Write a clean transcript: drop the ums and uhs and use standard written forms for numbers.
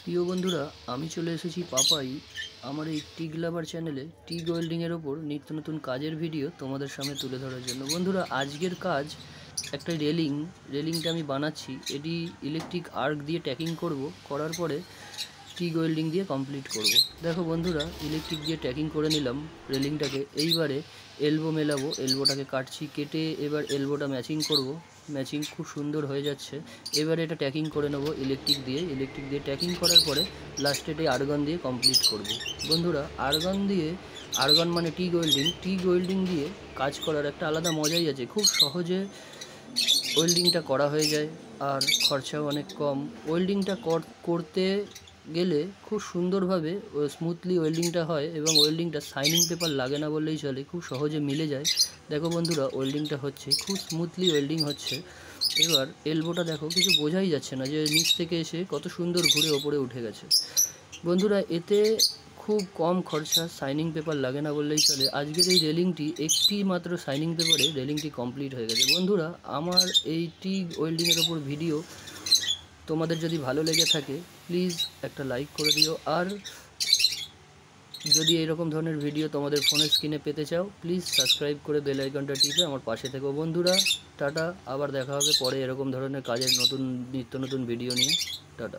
প্রিয় বন্ধুরা, আমি চলে এসেছি পাপাই আমার এই টিগ লাভার চ্যানেলে টিগ ওয়েল্ডিংয়ের ওপর নিত্য নতুন কাজের ভিডিও তোমাদের সামনে তুলে ধরার জন্য। বন্ধুরা, আজকের কাজ একটা রেলিংটা আমি বানাচ্ছি। এটি ইলেকট্রিক আর্ক দিয়ে ট্যাকিং করব, করার পরে টিগ ওয়েল্ডিং দিয়ে কমপ্লিট করব। দেখো বন্ধুরা, ইলেকট্রিক দিয়ে ট্যাকিং করে নিলাম রেলিংটাকে। এইবারে এলবো মেলাবো, এলবোটাকে কাটছি, কেটে এবার এলবোটা ম্যাচিং করব। ম্যাচিং খুব সুন্দর হয়ে যাচ্ছে। এবারে এটা ট্যাকিং করে নেবো ইলেকট্রিক দিয়ে ট্যাকিং করার পরে লাস্টে এটি আর্গন দিয়ে কমপ্লিট করব। বন্ধুরা, আর্গন মানে টিগ ওয়েল্ডিং দিয়ে কাজ করার একটা আলাদা মজাই আছে। খুব সহজে ওয়েল্ডিংটা করা হয়ে যায়, আর খরচাও অনেক কম। ওয়েল্ডিংটা করতে গেলে খুব সুন্দরভাবে স্মুথলি ওয়েল্ডিংটা হয়, এবং ওয়েল্ডিংটা শাইনিং পেপার লাগে না বললেই চলে, খুব সহজে মিলে যায়। দেখো বন্ধুরা, ওয়েল্ডিংটা হচ্ছে, খুব স্মুথলি ওয়েল্ডিং হচ্ছে। এবার এলবোটা দেখো, কিছু বোঝাই যাচ্ছে না যে নিচ থেকে এসে কত সুন্দর ঘুরে ওপরে উঠে গেছে। বন্ধুরা, এতে খুব কম খরচা, শাইনিং পেপার লাগে না বললেই চলে। আজকের এই রেলিংটি একটি মাত্র শাইনিং পেপারে রেলিংটি কমপ্লিট হয়ে গেছে। বন্ধুরা, আমার এই টিগ ওয়েল্ডিংয়ের ওপর ভিডিও তোমাদের যদি ভালো লেগে থাকে, প্লিজ একটা লাইক করে দিও। আর যদি এরকম ধরনের ভিডিও তোমাদের ফোনের স্ক্রিনে পেতে চাও, প্লিজ সাবস্ক্রাইব করে বেল আইকনটা টিপে আমার পাশে থেকো। বন্ধুরা, টাটা, আবার দেখা হবে পরে এরকম ধরনের কাজের নিত্য নতুন ভিডিও নিয়ে। টাটা।